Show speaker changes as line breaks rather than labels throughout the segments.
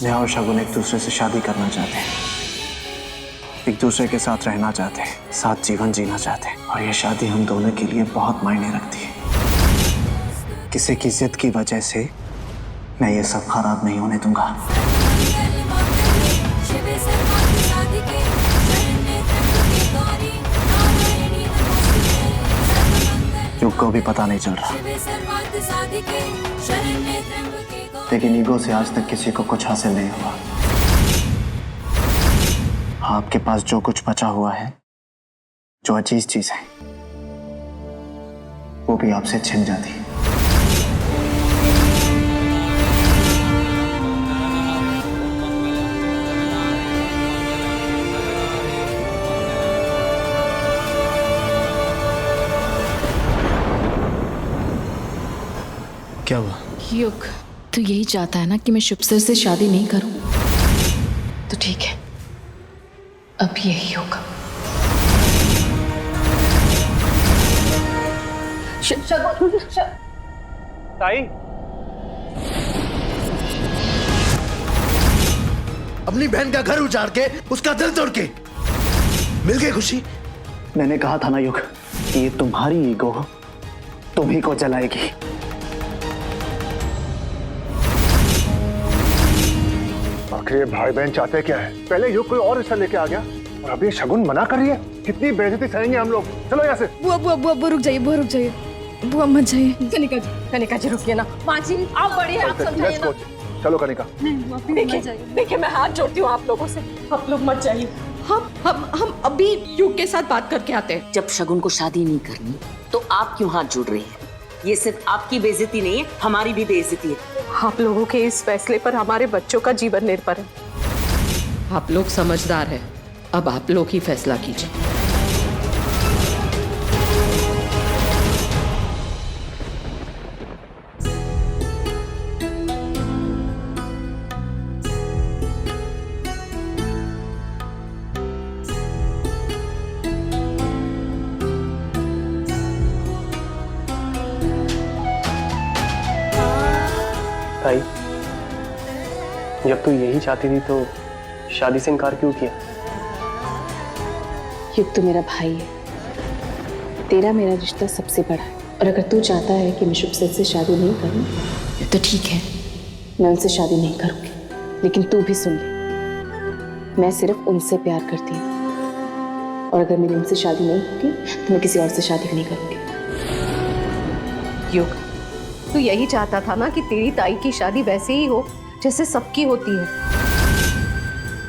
नेहा और शगुन एक दूसरे से शादी करना चाहते हैं, एक दूसरे के साथ रहना चाहते हैं, साथ जीवन जीना चाहते हैं, और ये शादी हम दोनों के लिए बहुत मायने रखती है। किसी की जिद की वजह से मैं ये सब खराब नहीं होने दूंगा। युग को भी पता नहीं चल रहा, लेकिन ईगो से आज तक किसी को कुछ हासिल नहीं हुआ। आपके पास जो कुछ बचा हुआ है, जो अजीज चीज है, वो भी आपसे छिन जाती है।
क्या हुआ?
युग, तू यही चाहता है ना कि मैं शुभ से शादी नहीं करूं? तो ठीक है, अब यही होगा।
ताई, अपनी बहन का घर उजाड़ के, उसका दिल तोड़ के मिल गई खुशी।
मैंने कहा था ना युग कि ये तुम्हारी ईगो तुम्ही को जलाएगी।
आखिर ये भाई बहन चाहते क्या है? पहले युग कोई और रिश्ता लेके आ गया और अभी शगुन मना कर रही है। कितनी बेइज्जती सहेंगे हम लोग। चलो यहाँ से।
बुआ बुआ बुआ बुआ रुक जाइए, बुआ रुक जाइए, बुआ मत जाइए। कनिका जी रुकिए ना। माँ जी आप बढ़िए, आप समझाइए ना।
चलो कनिका।
देखिए मैं हाथ जोड़ती हूँ आप लोगों से, आप लोग मत जाइए। हम अभी युग के साथ बात करके आते हैं।
जब शगुन को शादी नहीं करनी तो आप क्यों हाथ जोड़ रही हैं? ये सिर्फ आपकी बेइज्जती नहीं है, हमारी भी बेइज्जती है।
आप लोगों के इस फैसले पर हमारे बच्चों का जीवन निर्भर है। आप लोग समझदार हैं, अब आप लोग ही फैसला कीजिए।
ताई, जब तू यही चाहती थी तो शादी से इनकार क्यों किया?
युग तो मेरा भाई है, तेरा मेरा रिश्ता सबसे बड़ा है, और अगर तू चाहता है कि मैं शुभ से शादी नहीं करूं तो ठीक है, मैं उनसे शादी नहीं करूंगी। लेकिन तू भी सुन ले, मैं सिर्फ उनसे प्यार करती हूँ, और अगर मेरी उनसे शादी नहीं होगी तो मैं किसी और से शादी भी नहीं करूंगी।
युग, तू यही चाहता था ना कि तेरी ताई की शादी वैसे ही हो जैसे सबकी होती है।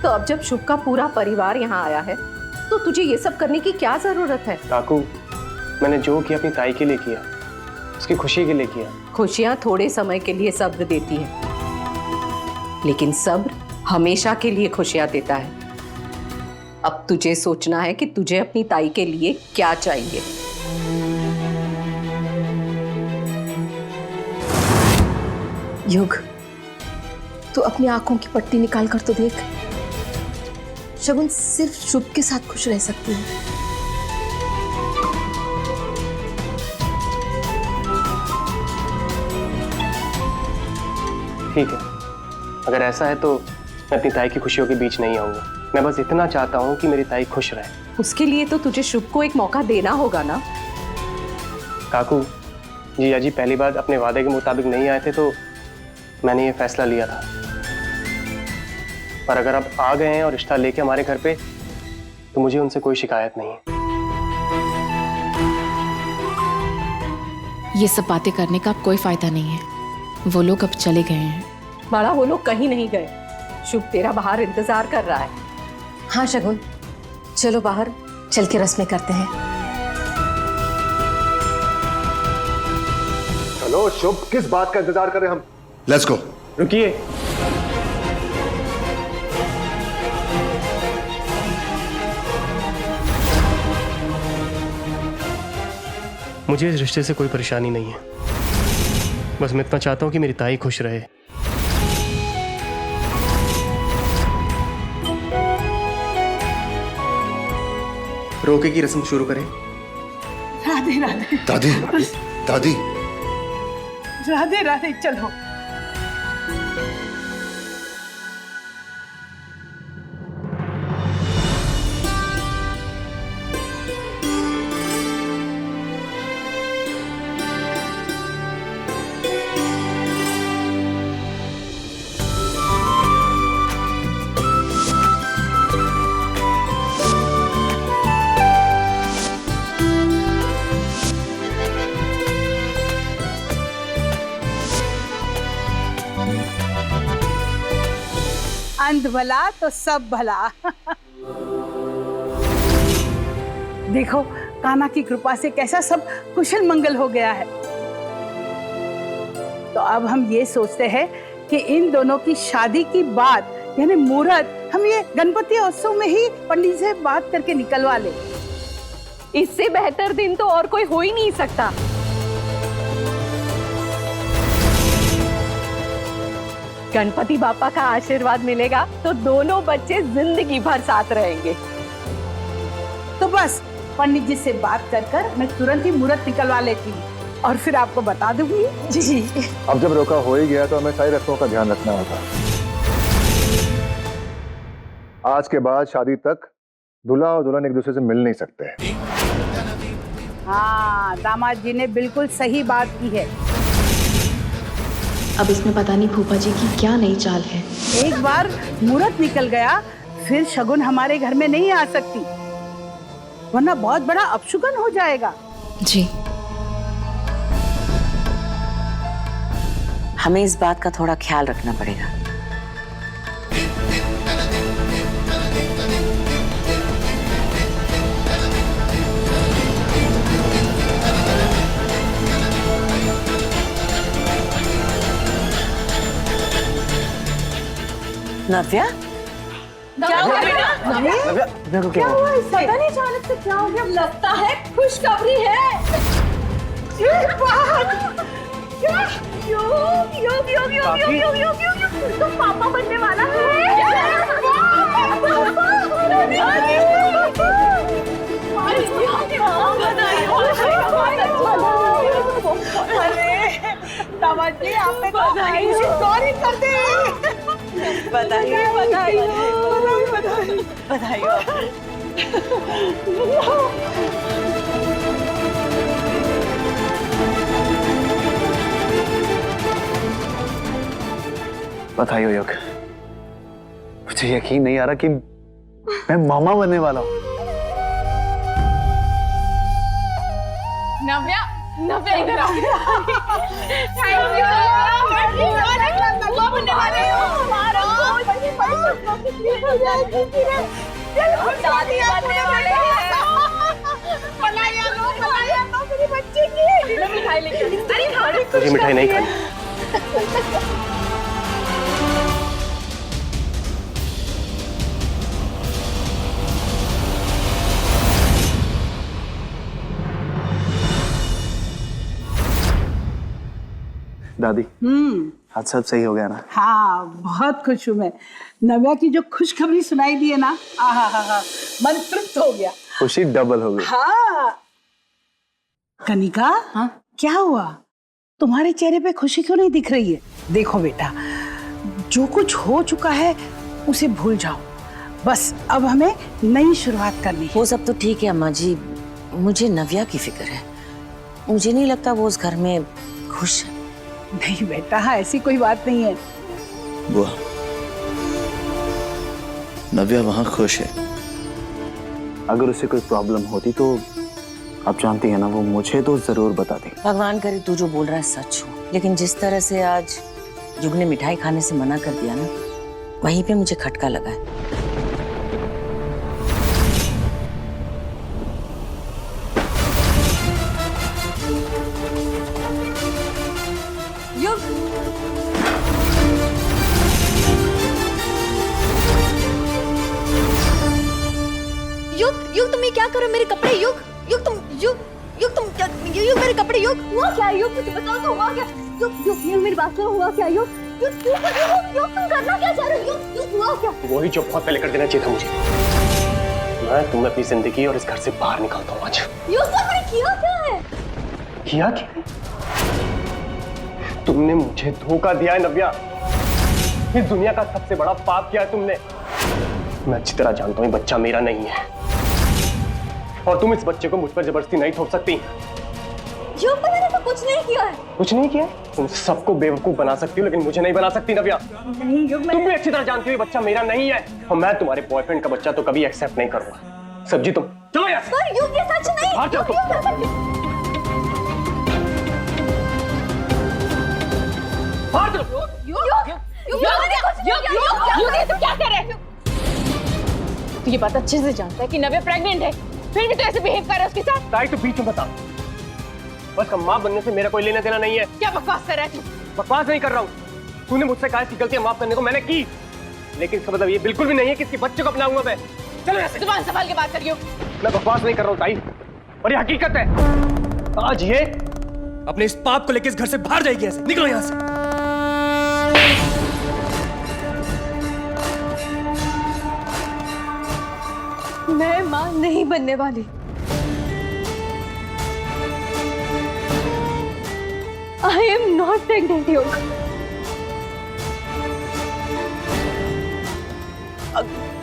तो अब जब शुभ का पूरा परिवार यहाँ आया है तो तुझे ये सब करने की क्या जरूरत है?
काकू, मैंने जो किया अपनी ताई के लिए किया, उसकी खुशी के लिए किया।
खुशियां थोड़े समय के लिए सब्र देती है, लेकिन सब्र हमेशा के लिए खुशियां देता है। अब तुझे सोचना है कि तुझे अपनी ताई के लिए क्या चाहिए। युग, तू अपनी आंखों की पट्टी निकाल कर तो देख। शगुन सिर्फ शुभ के साथ खुश रह सकती है।
ठीक है, अगर ऐसा है तो मैं अपनी ताई की खुशियों के बीच नहीं आऊंगा। मैं बस इतना चाहता हूँ कि मेरी ताई खुश रहे।
उसके लिए तो तुझे शुभ को एक मौका देना होगा ना।
काकू, जीजा जी पहली बार अपने वादे के मुताबिक नहीं आए थे तो मैंने ये फैसला लिया था, पर अगर अब आ गए हैं और रिश्ता लेके हमारे घर पे तो मुझे उनसे कोई शिकायत नहीं है।
ये सब बातें करने का अब कोई फायदा नहीं है, वो लोग अब चले गए हैं।
बड़ा, वो लोग कहीं नहीं गए, शुभ तेरा बाहर इंतजार कर रहा है। हाँ शगुन, चलो बाहर चल के रस्में करते हैं।
चलो शुभ, किस बात का इंतजार करें हम?
Let's go.
रुकिए, मुझे इस रिश्ते से कोई परेशानी नहीं है, बस मैं इतना चाहता हूं कि मेरी ताई खुश रहे।
रोके की रस्म शुरू करें।
राधे राधे।
दादी, दादी,
राधे राधे, चलो।
अंध भला तो सब भला। देखो कान्हा की कृपा से कैसा सब कुशल मंगल हो गया है। तो अब हम ये सोचते हैं कि इन दोनों की शादी की बात यानी मुहूर्त हम ये गणपति उत्सव में ही पंडित से बात करके निकलवा ले।
इससे बेहतर दिन तो और कोई हो ही नहीं सकता। गणपति बापा का आशीर्वाद मिलेगा तो दोनों बच्चे जिंदगी भर साथ रहेंगे।
तो बस पंडित जी से बात कर मैं तुरंत ही मुहूर्त निकलवा लेती हूँ और फिर आपको बता दूंगी। जी
अब जब रोका हो ही गया तो हमें सारी रस्मों का ध्यान रखना होगा। आज के बाद शादी तक दूल्हा और दुल्हन एक दूसरे से मिल नहीं सकते।
हाँ, दामाद जी ने बिल्कुल सही बात की है।
अब इसमें पता नहीं फूफा जी की क्या नई चाल है।
एक बार मुहूर्त निकल गया फिर शगुन हमारे घर में नहीं आ सकती, वरना बहुत बड़ा अपशुगन हो जाएगा।
जी
हमें इस बात का थोड़ा ख्याल रखना पड़ेगा। नव्या,
क्या हुआ बेटा?
नव्या को क्या हुआ?
पता नहीं अचानक से क्या हो गया। लगता है खुशखबरी है। तो पापा बनने वाला
अरे दामाद जी आपने गौरी कर दी।
बधाई बधाई
बधाई
बधाई।
बधाई हो योग। मुझे यकीन नहीं आ रहा कि मैं मामा बनने वाला हूँ।
नव्या, नव्या इधर आओ। बनने वाले हो। शादी बनने वाले हैं। मेरी बच्ची की मिठाई लेके। अरे हाँ,
मुझे मिठाई नहीं खानी।
दादी आज सब सही हो गया ना?
हाँ, बहुत खुश हूँ मैं। नव्या की जो खुशखबरी सुनाई दी है ना, आहा, मन तृप्त हो गया।
खुशी डबल हो गई।
हाँ कनिका, हाँ क्या हुआ? तुम्हारे चेहरे पे खुशी क्यों नहीं दिख रही है? देखो बेटा, जो कुछ हो चुका है उसे भूल जाओ। बस अब हमें नई शुरुआत करनी है।
वो सब तो ठीक है अम्मा जी, मुझे नव्या की फिक्र है। मुझे नहीं लगता वो उस घर में खुश है।
नहीं बेटा, ऐसी कोई बात नहीं है।
बुआ, नव्या वहां खुश है।
अगर उसे कोई प्रॉब्लम होती तो आप जानती है ना, वो मुझे तो जरूर बताती।
भगवान करे तू जो बोल रहा है सच हो, लेकिन जिस तरह से आज युग ने मिठाई खाने से मना कर दिया ना, वहीं पे मुझे खटका लगा है।
युग तुम ये क्या करो मेरे कपड़े? युग तुम मेरे कपड़े। युग हुआ क्या? युग कुछ बताओ तो हुआ क्या? युग मेरी बात करो, हुआ क्या? युग तुम करना क्या चाह रहे हो? युग हुआ क्या?
वही जो बहुत पहले कर देना चाहिए था मुझे। मैं तुम्हें अपनी जिंदगी और इस घर से बाहर निकालता हूँ आज।
युग तुमने किया क्या है?
किया क्या? तुमने मुझे धोखा दिया है नव्या। इस दुनिया का सबसे बड़ा पाप किया है तुमने। मैं अच्छी तरह जानता हूँ ये बच्चा मेरा नहीं है, और तुम इस बच्चे को मुझ पर जबरदस्ती नहीं थोप सकती।
युग मैंने तो कुछ नहीं किया है।
कुछ नहीं किया? तुम सबको बेवकूफ बना सकती हो लेकिन मुझे नहीं बना सकती नव्या।
नहीं युग,
तुम भी अच्छी तरह जानती हो ये बच्चा मेरा नहीं है, और मैं तुम्हारे बॉयफ्रेंड का बच्चा तो कभी एक्सेप्ट नहीं करूंगा। सब्जी तुम चलो यार।
पर युग ये सच नहीं।
बाहर चलो तुम। बाहर चलो।
क्या कर रहे हो? तू ये बात अच्छे से जानता है कि नव्या प्रेग्नेंट है, फिर भी तो ऐसे बिहेव कर रहा है उसके साथ।
ताई तो बीच में बता, बस हम माँ बनने से मेरा कोई लेना देना नहीं है।
क्या बकवास कर रहा है तू?
बकवास नहीं कर रहा हूँ। तूने मुझसे कहा इसकी गलतियां माफ करने को, मैंने की, लेकिन इसका मतलब ये बिल्कुल भी नहीं है कि इसके बच्चे को अपनाऊंगा मैं। चलो ऐसे
जुबान संभाल के बात करियो।
मैं बकवास नहीं कर रहा हूँ ताई, और ये हकीकत है। आज ये अपने इस पाप को लेकर इस घर से बाहर जाएगी। ऐसे निकलो यहाँ से।
मैं माँ नहीं बनने वाली। I am not pregnant, योग।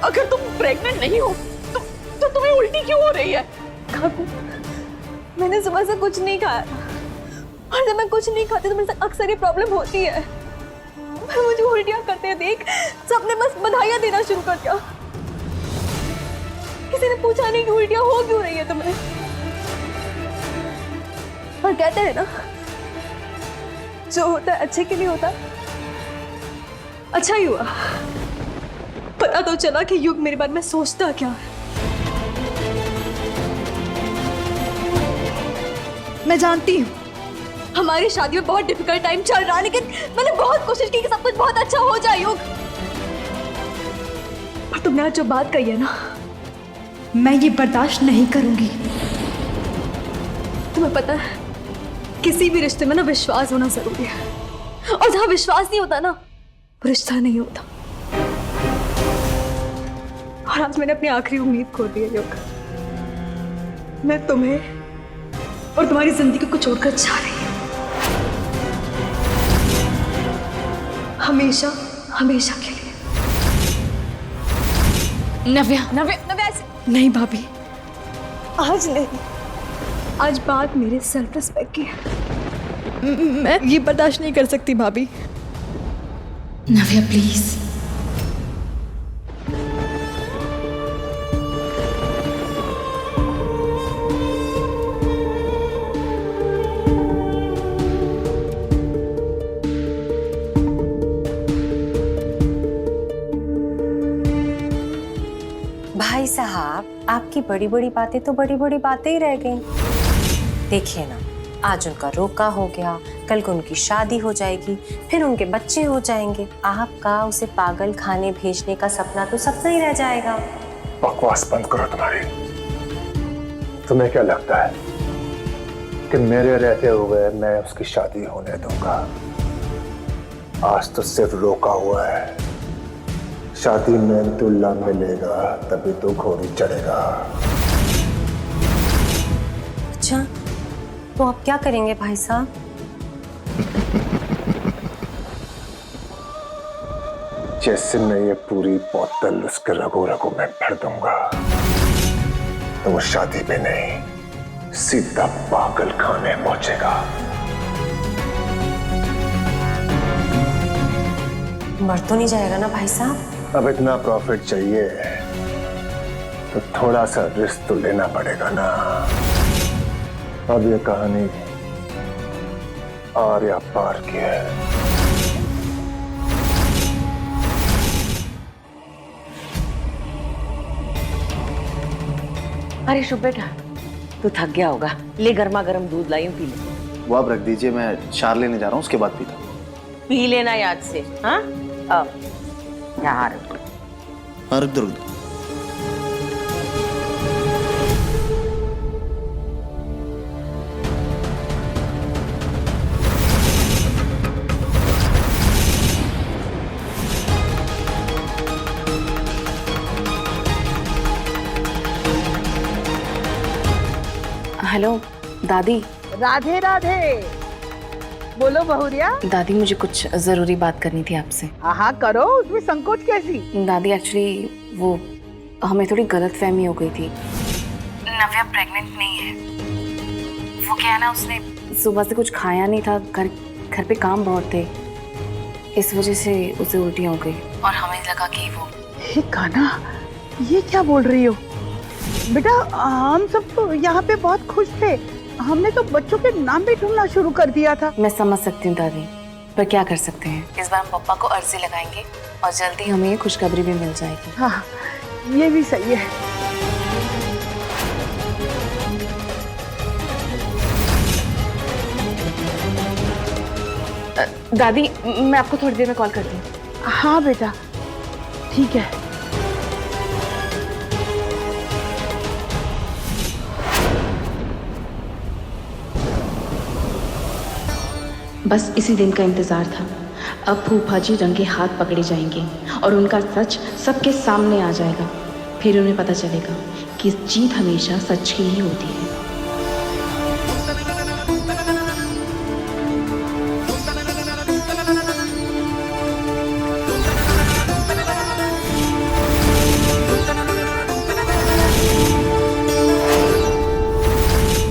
अगर तुम प्रेग्नेंट नहीं हो तो तुम्हें उल्टी क्यों हो रही है?
काकू, मैंने सुबह से कुछ नहीं खाया था, और जब मैं कुछ नहीं खाती तो मेरे साथ अक्सर ये प्रॉब्लम होती है। मुझे उल्टियाँ करते देख सबने बस बधाइयाँ देना शुरू कर दिया। किसी ने पूछा नहीं कि उल्टियाँ हो क्यों रही है तुम्हें। और कहते हैं ना, जो होता है अच्छे के लिए होता है। अच्छा ही हुआ, पता तो चला कि युग मेरे बारे में सोचता क्या है। मैं जानती हूँ हमारी शादी में बहुत डिफिकल्ट टाइम चल रहा है, लेकिन मैंने बहुत कोशिश की कि सब कुछ बहुत अच्छा हो जाए युग। और तुमने आज जो बात कही है ना, मैं ये बर्दाश्त नहीं करूंगी। तुम्हें पता है, किसी भी रिश्ते में ना विश्वास होना जरूरी है, और जहां विश्वास नहीं होता ना, वो रिश्ता नहीं होता। और आज मैंने अपनी आखिरी उम्मीद खो दी है योग। मैं तुम्हें और तुम्हारी जिंदगी को छोड़कर जा रही हूँ, हमेशा हमेशा के लिए।
नव्या
नहीं भाभी, आज नहीं। आज बात मेरे सेल्फ रिस्पेक्ट की है। मैं ये बर्दाश्त नहीं कर सकती भाभी।
नव्या प्लीज।
भाई साहब, आपकी बड़ी बड़ी बातें तो बड़ी बड़ी बातें ही रह गई। देखिए ना, आज उनका रोका हो गया, कल को उनकी शादी हो जाएगी, फिर उनके बच्चे हो जाएंगे। आपका उसे पागल खाने भेजने का सपना तो सपना ही रह जाएगा।
बकवास बंद करो तुम्हारी। तुम्हें क्या लगता है कि मेरे रहते हुए मैं उसकी शादी होने दूंगा? आज तो सिर्फ रोका हुआ है, शादी में दूल्हा मिलेगा तभी तो घोड़ी चढ़ेगा।
अच्छा, तो आप क्या करेंगे भाई साहब?
जैसे मैं ये पूरी बोतल उसके रगो रगो में भर दूंगा, तो वो शादी पे नहीं, सीधा पागल खाने पहुंचेगा।
मर तो नहीं जाएगा ना भाई साहब?
अब इतना प्रॉफिट चाहिए तो थोड़ा सा रिस्क तो लेना पड़ेगा ना। अब ये कहानी आर या पार की है।
अरे शुभ बेटा, तू थक गया होगा, ले गर्मा गर्म दूध लाई हूं, पी ले।
वो आप रख दीजिए, मैं चार लेने जा रहा हूँ, उसके बाद पीता हूँ।
पी लेना याद से। हाँ यार,
हाँ रुक दो।
हेलो दादी।
राधे राधे। बोलो बहुरिया।
दादी, मुझे कुछ जरूरी बात करनी थी आपसे।
हाँ करो, उसमें संकोच कैसी?
दादी, एक्चुअली वो हमें थोड़ी गलतफहमी हो गई थी। नव्या प्रेग्नेंट नहीं है। वो क्या है ना, उसने सुबह से कुछ खाया नहीं था, घर पे काम बहुत थे, इस वजह से उसे उल्टी हो गई और हमें लगा कि वो।
हे कान्हा, ये क्या बोल रही हो? बेटा, हम सब तो यहाँ पे बहुत खुश थे, हमने तो बच्चों के नाम भी ढूंढना शुरू कर दिया था।
मैं समझ सकती हूँ दादी, पर क्या कर सकते हैं, इस बार हम पप्पा को अर्जी लगाएंगे और जल्दी हमें ये खुशखबरी भी मिल जाएगी।
हाँ, ये भी सही है।
दादी, मैं आपको थोड़ी देर में कॉल करती हूँ।
हाँ बेटा, ठीक है।
बस इसी दिन का इंतजार था। अब फूफा जी रंगे हाथ पकड़े जाएंगे और उनका सच सबके सामने आ जाएगा। फिर उन्हें पता चलेगा कि जीत हमेशा सच की ही होती है।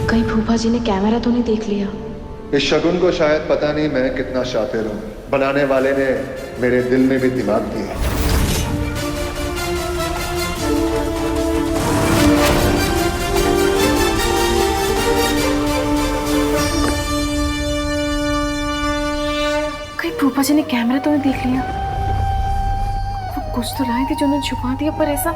कहीं फूफा जी ने कैमरा तो नहीं देख लिया?
इस शगुन को शायद पता नहीं मैं कितना शातिर हूँ। बनाने वाले ने मेरे दिल में भी दिमाग दिया।
कहीं फूफा जी ने कैमरा तो नहीं देख लिया? वो कुछ तो लाए थे जो उन्होंने छुपा दिया, पर ऐसा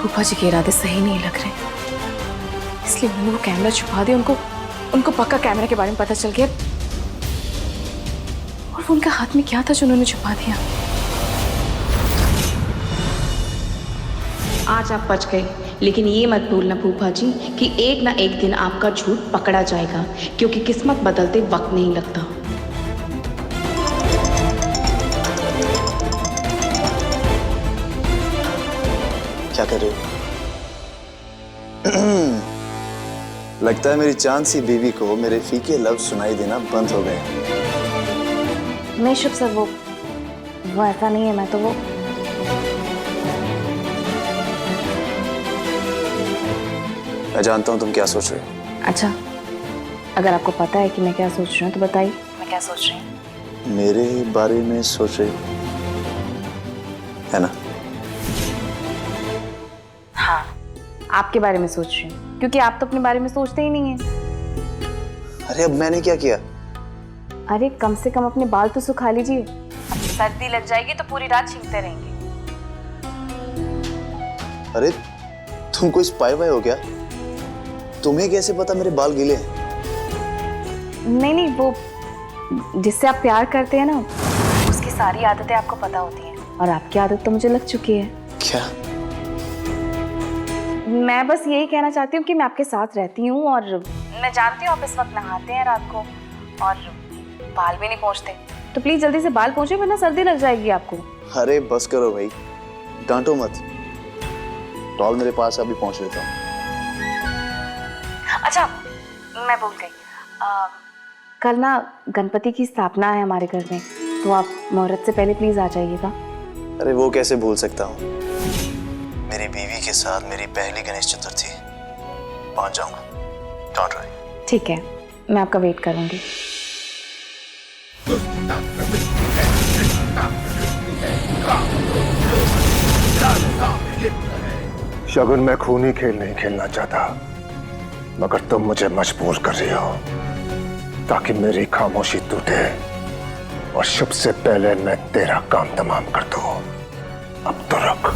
फूफा जी के इरादे सही नहीं लग रहे, इसलिए उन्होंने वो कैमरा छुपा दिया। उनको पक्का कैमरा के बारे में पता चल गया। और वो उनके हाथ में क्या था जो उन्होंने छुपा दिया? आज आप बच गए, लेकिन ये मत भूलना फूफा जी कि एक ना एक दिन आपका झूठ पकड़ा जाएगा, क्योंकि किस्मत बदलते वक्त नहीं लगता।
क्या कर रहे हो? लगता है मेरी चांद सी बीवी को मेरे फीके लफ्ज सुनाई देना बंद हो गए।
नहीं शुभ सर, वो ऐसा नहीं है। मैं तो वो
मैं जानता हूं तुम क्या सोच रहे हो।
अच्छा, अगर आपको पता है कि मैं क्या सोच रही हूँ तो बताइए, मैं क्या सोच रही हूँ?
मेरे बारे में सोच रहे हो, है ना?
हाँ, आपके बारे में सोच रही हूँ, क्योंकि आप तो अपने बारे में सोचते ही नहीं हैं।
अरे अब मैंने क्या किया?
अरे कम से कम अपने बाल तो सुखा लीजिए। अब सर्दी लग जाएगी तो पूरी रात छींकते रहेंगे।
अरे तुम कोई स्पाई वाई हो क्या? तुम्हें कैसे पता मेरे बाल गीले हैं?
नहीं, वो जिससे आप प्यार करते हैं ना, उसकी सारी आदतें आपको पता होती हैं, और आपकी आदत तो मुझे लग चुकी है।
क्या?
मैं बस यही कहना चाहती हूँ कि मैं आपके साथ रहती हूँ, और मैं जानती हूँ आप इस वक्त नहाते हैं रात को और बाल भी नहीं पहुँचते, तो प्लीज जल्दी से बाल पहुँचे, वरना सर्दी लग जाएगी आपको।
अरे बस करो भाई, डांटो मत। टॉल मेरे पास अभी पहुँच लेता हूँ।
अच्छा, मैं भूल गई, कल ना गणपति की स्थापना है हमारे घर में, तो आप मुहूर्त से पहले प्लीज आ जाइएगा।
अरे वो कैसे भूल सकता हूँ, मेरी बीवी के साथ मेरी पहली गणेश चतुर्थी। पहुंच जाऊंगा, डोंट वरी।
ठीक है, मैं आपका वेट करूंगी।
शगुन, मैं खूनी खेल नहीं खेलना चाहता, मगर तुम मुझे मजबूर कर रही हो ताकि मेरी खामोशी टूटे और शुभ से पहले मैं तेरा काम तमाम कर दूं। अब तो रुक।